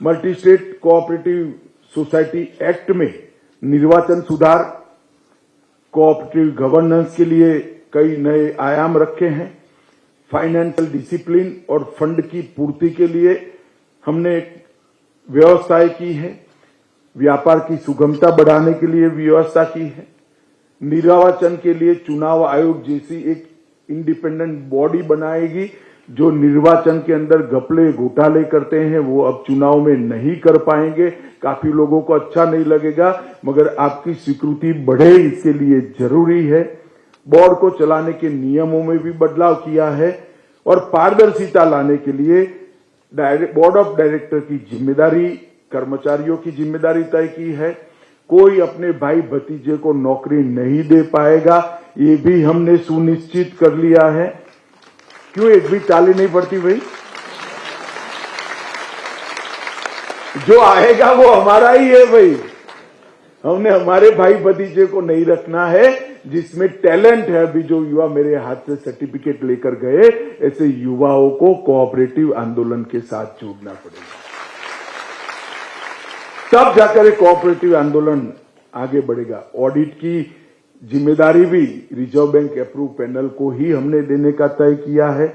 Multi state cooperative society act में निर्वाचन सुधार, कोऑपरेटिव गवर्नेंस के लिए कई नए आयाम रखे हैं। फाइनेंशियल डिसिप्लिन और फंड की पूर्ति के लिए हमने व्यवस्थाएं की है। व्यापार की सुगमता बढ़ाने के लिए व्यवस्था की है। निर्वाचन के लिए चुनाव आयोग जैसी एक इंडिपेंडेंट बॉडी बनाएगी जो निर्वाचन के अंदर घपले घोटाले करते हैं वो अब चुनाव में नहीं कर पाएंगे। काफी लोगों को अच्छा नहीं लगेगा, मगर आपकी स्वीकृति बढ़े इसके लिए जरूरी है। बोर्ड को चलाने के नियमों में भी बदलाव किया है और पारदर्शिता लाने के लिए बोर्ड ऑफ डायरेक्टर की जिम्मेदारी, कर्मचारियों की जिम्मेदारी तय की है। कोई अपने भाई भतीजे को नौकरी नहीं दे पाएगा, ये भी हमने सुनिश्चित कर लिया है। क्यों एक भी ताली नहीं पड़ती भाई? जो आएगा वो हमारा ही है भाई। हमने हमारे भाई भतीजे को नहीं रखना है जिसमें टैलेंट है। अभी जो युवा मेरे हाथ से सर्टिफिकेट लेकर गए, ऐसे युवाओं को कोऑपरेटिव आंदोलन के साथ जोड़ना पड़ेगा, तब जाकर कोऑपरेटिव आंदोलन आगे बढ़ेगा। ऑडिट की जिम्मेदारी भी रिजर्व बैंक अप्रूव पैनल को ही हमने देने का तय किया है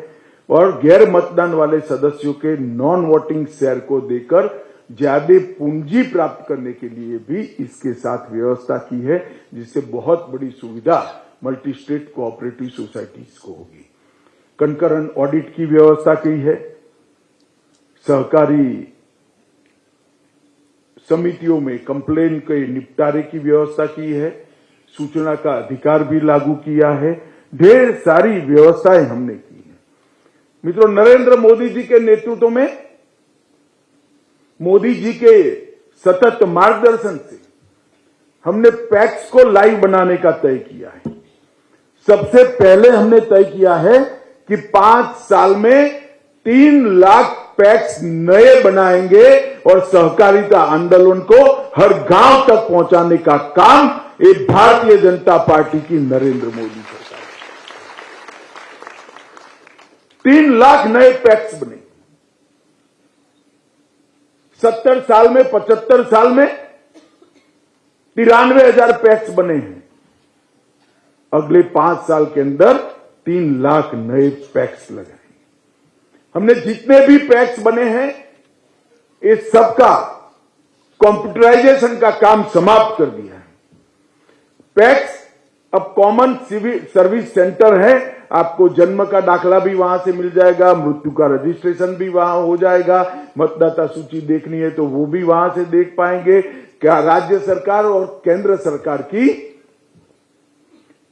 और गैर मतदान वाले सदस्यों के नॉन वोटिंग शेयर को देकर ज्यादा पूंजी प्राप्त करने के लिए भी इसके साथ व्यवस्था की है, जिससे बहुत बड़ी सुविधा मल्टी स्टेट कोऑपरेटिव सोसाइटीज को होगी। कंकरेंट ऑडिट की व्यवस्था की है। सहकारी समितियों में कंप्लेन के निपटारे की व्यवस्था की है। सूचना का अधिकार भी लागू किया है। ढेर सारी व्यवस्थाएं हमने की है। मित्रों, नरेंद्र मोदी जी के नेतृत्व में, मोदी जी के सतत मार्गदर्शन से हमने पैक्स को लाइव बनाने का तय किया है। सबसे पहले हमने तय किया है कि 5 साल में 3 लाख पैक्स नए बनाएंगे और सहकारिता आंदोलन को हर गांव तक पहुंचाने का काम ये भारतीय जनता पार्टी की नरेंद्र मोदी सरकार। 3 लाख नए पैक्स बने। 70 साल में, 75 साल में 93,000 पैक्स बने हैं। अगले 5 साल के अंदर 3 लाख नए पैक्स लगाए। हमने जितने भी पैक्स बने हैं इस सबका कंप्यूटराइजेशन का काम समाप्त कर दिया है। पैक्स अब कॉमन सिविल सर्विस सेंटर है। आपको जन्म का दाखला भी वहां से मिल जाएगा, मृत्यु का रजिस्ट्रेशन भी वहां हो जाएगा, मतदाता सूची देखनी है तो वो भी वहां से देख पाएंगे। क्या राज्य सरकार और केंद्र सरकार की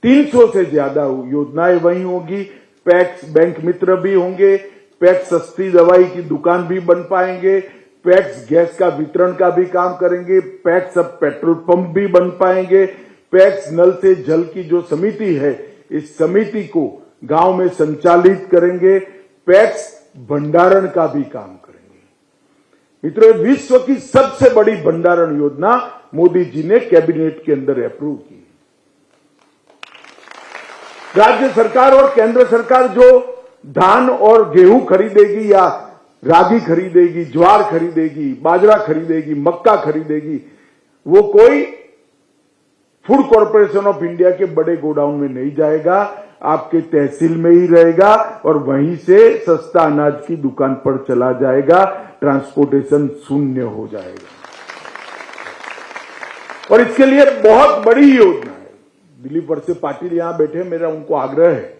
300 से ज्यादा योजनाएं वहीं होगी। पैक्स बैंक मित्र भी होंगे। पैक्स सस्ती दवाई की दुकान भी बन पाएंगे। पैक्स गैस का वितरण का भी काम करेंगे। पैक्स अब पेट्रोल पंप भी बन पाएंगे। पैक्स नल से जल की जो समिति है, इस समिति को गांव में संचालित करेंगे। पैक्स भंडारण का भी काम करेंगे। मित्रों, विश्व की सबसे बड़ी भंडारण योजना मोदी जी ने कैबिनेट के अंदर अप्रूव की। राज्य सरकार और केंद्र सरकार जो धान और गेहूं खरीदेगी या रागी खरीदेगी, ज्वार खरीदेगी, बाजरा खरीदेगी, मक्का खरीदेगी, वो कोई फूड कॉर्पोरेशन ऑफ इंडिया के बड़े गोडाउन में नहीं जाएगा, आपके तहसील में ही रहेगा और वहीं से सस्ता अनाज की दुकान पर चला जाएगा। ट्रांसपोर्टेशन शून्य हो जाएगा और इसके लिए बहुत बड़ी योजना है। दिलीप वत्स पाटिल यहां बैठे, मेरा उनको आग्रह है,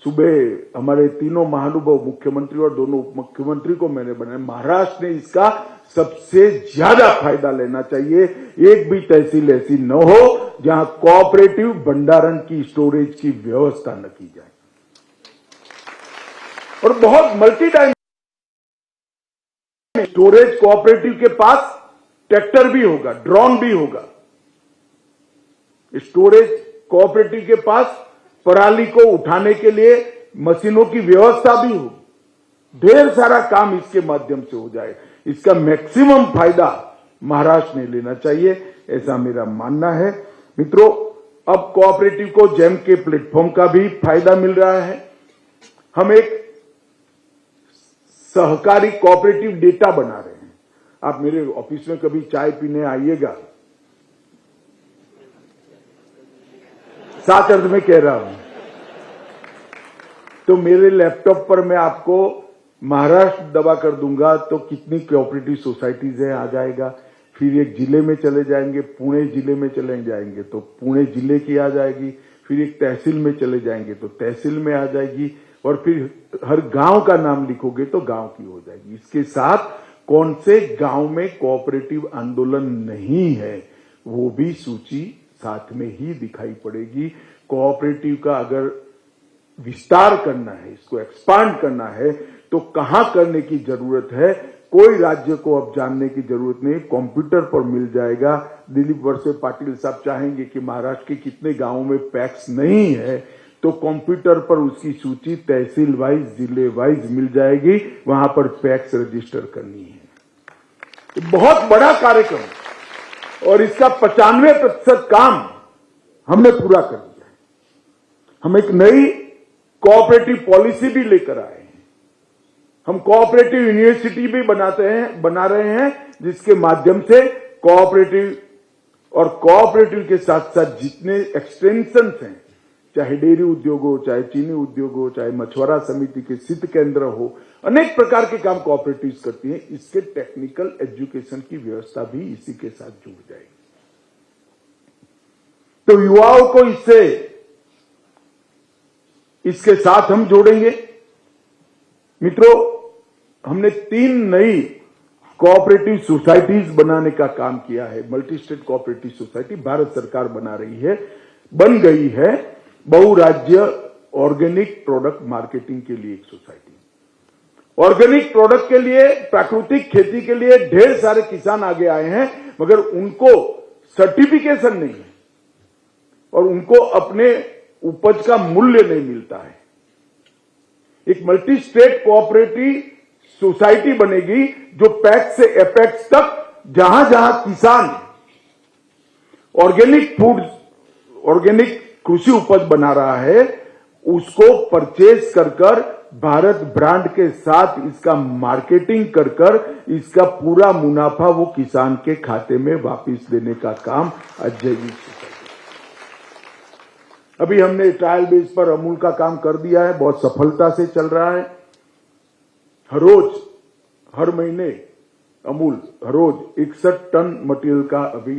सुबह हमारे तीनों महानुभाव, मुख्यमंत्री और दोनों उप मुख्यमंत्री को मैंने बनाया। महाराष्ट्र ने इसका सबसे ज्यादा फायदा लेना चाहिए। एक भी तहसील ऐसी न हो जहां कोऑपरेटिव भंडारण की, स्टोरेज की व्यवस्था न की जाए। और बहुत मल्टी टाइम स्टोरेज कोऑपरेटिव के पास ट्रैक्टर भी होगा, ड्रोन भी होगा। स्टोरेज कोऑपरेटिव के पास पराली को उठाने के लिए मशीनों की व्यवस्था भी होगी। ढेर सारा काम इसके माध्यम से हो जाए। इसका मैक्सिमम फायदा महाराष्ट्र ने लेना चाहिए, ऐसा मेरा मानना है। मित्रों, अब कोऑपरेटिव को जेम के प्लेटफॉर्म का भी फायदा मिल रहा है। हम एक सहकारी कोऑपरेटिव डेटा बना रहे हैं। आप मेरे ऑफिस में कभी चाय पीने आइएगा, सात अर्थ में कह रहा हूं, तो मेरे लैपटॉप पर मैं आपको महाराष्ट्र दबा कर दूंगा तो कितनी कोऑपरेटिव सोसाइटीज है आ जाएगा। फिर एक जिले में चले जाएंगे, पुणे जिले में चले जाएंगे तो पुणे जिले की आ जाएगी। फिर एक तहसील में चले जाएंगे तो तहसील में आ जाएगी, और फिर हर गांव का नाम लिखोगे तो गांव की हो जाएगी। इसके साथ कौन से गांव में कोऑपरेटिव आंदोलन नहीं है वो भी सूची साथ में ही दिखाई पड़ेगी। कोऑपरेटिव का अगर विस्तार करना है, इसको एक्सपांड करना है तो कहां करने की जरूरत है, कोई राज्य को अब जानने की जरूरत नहीं, कंप्यूटर पर मिल जाएगा। दिलीप वळसे पाटिल साहब चाहेंगे कि महाराष्ट्र के कितने गांवों में पैक्स नहीं है तो कंप्यूटर पर उसकी सूची तहसील वाइज, जिले वाइज मिल जाएगी, वहां पर पैक्स रजिस्टर करनी है। ये बहुत बड़ा कार्यक्रम और इसका 95% काम हमने पूरा कर दिया है। हम एक नई कोऑपरेटिव पॉलिसी भी लेकर आए हैं। हम कोऑपरेटिव यूनिवर्सिटी भी बना रहे हैं जिसके माध्यम से कोऑपरेटिव और कोऑपरेटिव के साथ साथ जितने एक्सटेंशन हैं, चाहे डेयरी उद्योग हो, चाहे चीनी उद्योग हो, चाहे मछुआरा समिति के शीत केंद्र हो, अनेक प्रकार के काम कोऑपरेटिव करती हैं। इसके टेक्निकल एजुकेशन की व्यवस्था भी इसी के साथ जुड़ जाएगी। तो युवाओं को इसके साथ हम जोड़ेंगे। मित्रों, हमने 3 नई कोऑपरेटिव सोसाइटीज बनाने का काम किया है। Multi state cooperative society Bharat सरकार बन गई है। बहुराज्य ऑर्गेनिक प्रोडक्ट मार्केटिंग के लिए एक सोसाइटी, ऑर्गेनिक प्रोडक्ट के लिए, प्राकृतिक खेती के लिए ढेर सारे किसान आगे आए हैं, मगर उनको सर्टिफिकेशन नहीं है और उनको अपने उपज का मूल्य नहीं मिलता है। एक मल्टी स्टेट कोऑपरेटिव सोसाइटी बनेगी जो पैक्स से एपेक्स तक जहां जहां किसान ऑर्गेनिक फूड, ऑर्गेनिक कृषि उपज बना रहा है उसको परचेज कर भारत ब्रांड के साथ इसका मार्केटिंग कर इसका पूरा मुनाफा वो किसान के खाते में वापस देने का काम अजय जी सोसाइटी। अभी हमने ट्रायल बेस पर अमूल का काम कर दिया है, बहुत सफलता से चल रहा है। हर महीने अमूल हर रोज 61 टन मटेरियल का अभी